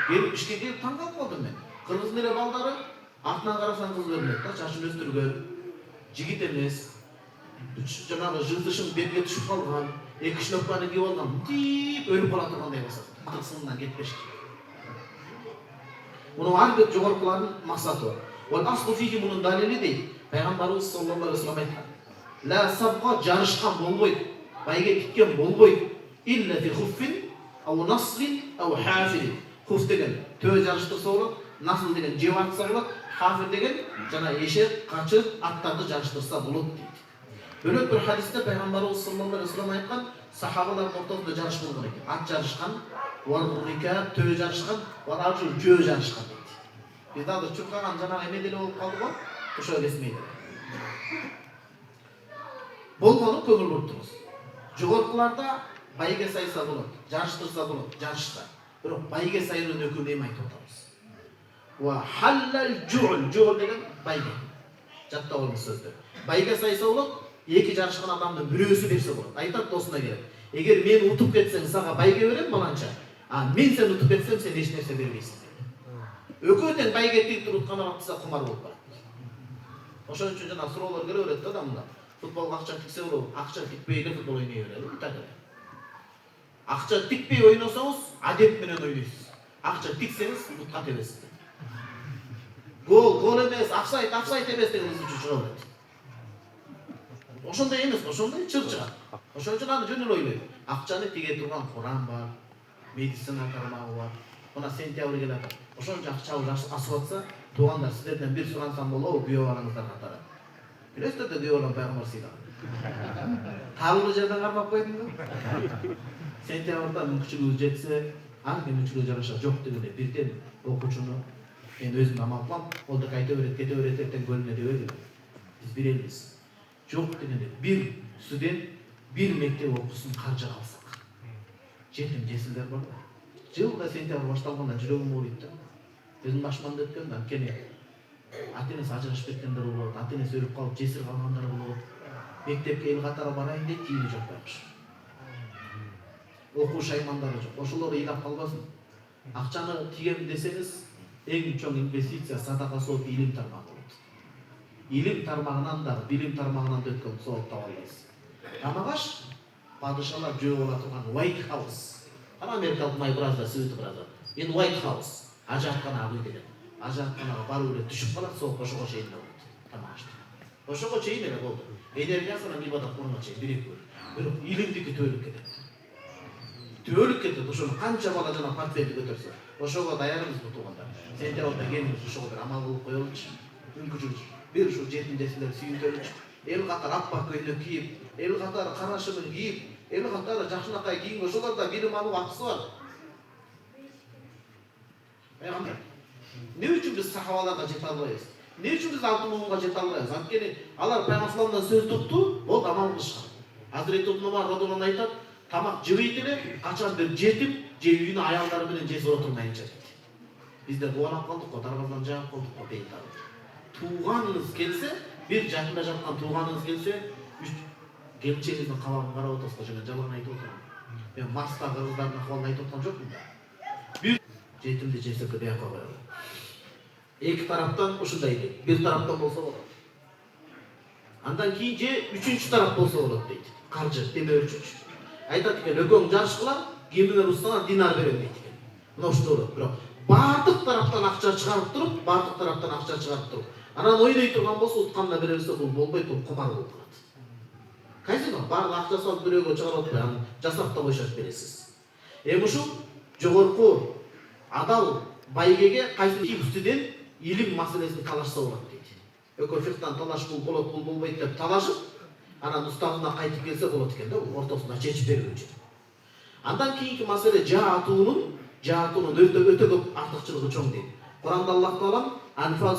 Gelip işke gelip taң kalып kaldım ben. Kırgız nere baldары артынан карасаң кыз көрүнөт да, чачын өстүргөн, жигит эмес. Жанагы жылтышың бетке түшүп калган, эки шнопканы кийип алган, тип өлүп кала тургандай болсо, кырсыңдан кетпешти. Мунун ар бир жогоркулардын максаты бар. Вал аслу фихи мунун далили дейт. Пайгамбарыбыз саллаллаху алейхи вассалам айткан. Ла сабга жарышкан болбойт, байге тиккен болбойт. Илля фи хуффин ау наслин ау хафирин. Хуф деген төө жарыштырса болот, насл деген жеп артса болот, хафир деген жана эшек, качы, аттарды жарыштырса болот дейт. Бөлөк бир хадисте пайгамбарыбыз саллаллаху алейхи вассалам айткан, сахабалардын ортосунда жарыш болгон экен. Ат жарышкан, варрика төө жарышкан, варажу жөө жарышкан дейт. Биз дагы чуркаган жанагы эме деле болуп калды го, ошо кесмейди. Болгону көңүл буруп туруңуз. Жогоркуларда байге сайса болот, жарыштырса болот, жарышта. Бирок байге сайрын өкүм эми айтып атабыз. Ва халлал жуул деген байге. Жаттап алыңыз сөздү. Байге сайса болот, эки жарышкан адамдын бирөөсү берсе болот. Айтат досуна келип. Эгер мен утуп кетсең, сага байге берем баланча. А мен сен утуп кетсем, сен эч нерсе бербейсиң. Экөө тең байге тип туруп атса кумар болуп барат. Ошон үчүн жана суроолор келе берет да адамда. Футболго акча тиксе болобу? Акча тикпей эле футбол ойнай берели. Так эле. Акча тикпей ойносоңуз, адеп менен ойнойсуз. Акча тиксеңиз, утка тебесиз. Гол эмес, офсайд эмес деген үчүн чыга берет. Ошондой эмес, ошондой чыр чыгат. Ошон үчүн аны жөн эле ойлойт. Акчаны тиге турган Куран бар, медицина тармагы бар. Мына сентябрь келе атат. Ошончо акчабыз асып атса, туугандар сиздерден бир сурансам болобу, күйөө балаңыздар катары. Билесиздер да күйөө балам пайгамбар сыйлаган. Табылы жерден кармап койдуңбу? Сентябрда мүмкүнчүлүгү жетсе, анын мүмкүнчүлүгү жараша жок дегенде бирден окуучуну мен өзүм амал кылам, ол да кете берет, эртең көлүнө дебейли. Биз бир элбиз. Жок дегенде бир студент бир мектеп окуусун каржы калсак. Жетим жесилдер бар да. Жылда сентябрь башталганда жүрөгүм ооруйт да. Өзүм башыман өткөн да, анткени ата-энеси ажырашып кеткендер болот, ата-энеси өлүп калып жесир калгандар болот. Мектепке эл катары барайын дейт, тийили жок байкуш. Окуу шаймандары жок. Ошолор ыйлап калбасын. Акчаны тигем десеңиз, эң чоң инвестиция садака сооп илим тармагы болот. Илим тармагынан да, билим тармагынан да өткөн сооп таба албайсыз. Тамагаш падышалар жөө бола турган White House. Ана америкалык майбразда сөйтүп барат. Мен White House ажаткана абый деген. Ажатканага барып эле түшүп калат, сооп ошого чейин болот. Тамагаш. Ошого чейин эле болду. Энергиясынан ибадат кылганга чейин бирик бөл. Бирок илимдики төлүп кетет. Төлүп кетет. Ошону канча бала жана портфелди көтөрсө, ошого даярбызбы туугандар. Сентябрда келиңиз, ошого бир амал кылып коелучу. Мүмкүнчүлүк бир ушу жетим жесирлер сүйүнтөлүчү. Эл катары аппак көйлөк кийип, эл катары кара шыбын кийип, эл катары жакшынакай кийинген ошолорда билим алуу акысы бар. Пайгамбар. Не үчүн биз сахабаларга жете албайбыз? Не үчүн биз алтын уунга жете албайбыз? Анткени алар пайгамбардан сөз тутту, болду амал кылышкан. Hazreti Umar radıyallahu anh aytат, тамак жебейт эле, качан бир жетим же үйүнө аялдары менен жесир отурмайынча дейт. Биздер кубанып калдык го, дарбаздан жаап калдык го дейт. Тууганыңыз келсе, бир жакында жаткан тууганыңыз келсе, келинчегиңиздин кабагын карап отурсузго жана жалган айтып отурам. Мен Марста кыргыздардын акыбалын айтып аткан жокмун да. Бир жетимди жесирди бияка коелу. Эки тараптан ушундай дейт. Бир тараптан болсо болот. Андан кийин же үчүнчү тарап болсо болот дейт. Каржы деме өлчүчү. Айтат экен, экөөң жарышкыла, кимиңер устана динар берем дейт экен. Мына ушундай болот. Бирок бардык тараптан акча чыгарып туруп, бардык тараптан акча чыгарып туруп, анан ойной турган болсо утканда бере берсе бул болбойт, бул кумар болуп калат. Казино бардык акча салып бирөөгө чыгарып атпай, аны жасап да койшоп бересиз. Ушул жогорку адал байгеге кайсы студент илим маселесин талашса болот дейт. Экөө фихтан талаш бул болот, бул болбойт деп талашып, анан устазына кайтып келсе болот экен да, ортосунда чечип берүүчү. Андан кийинки маселе жаатуунун өтө көп артыкчылыгы чоң дейт. Куранда Аллах Таала Анфал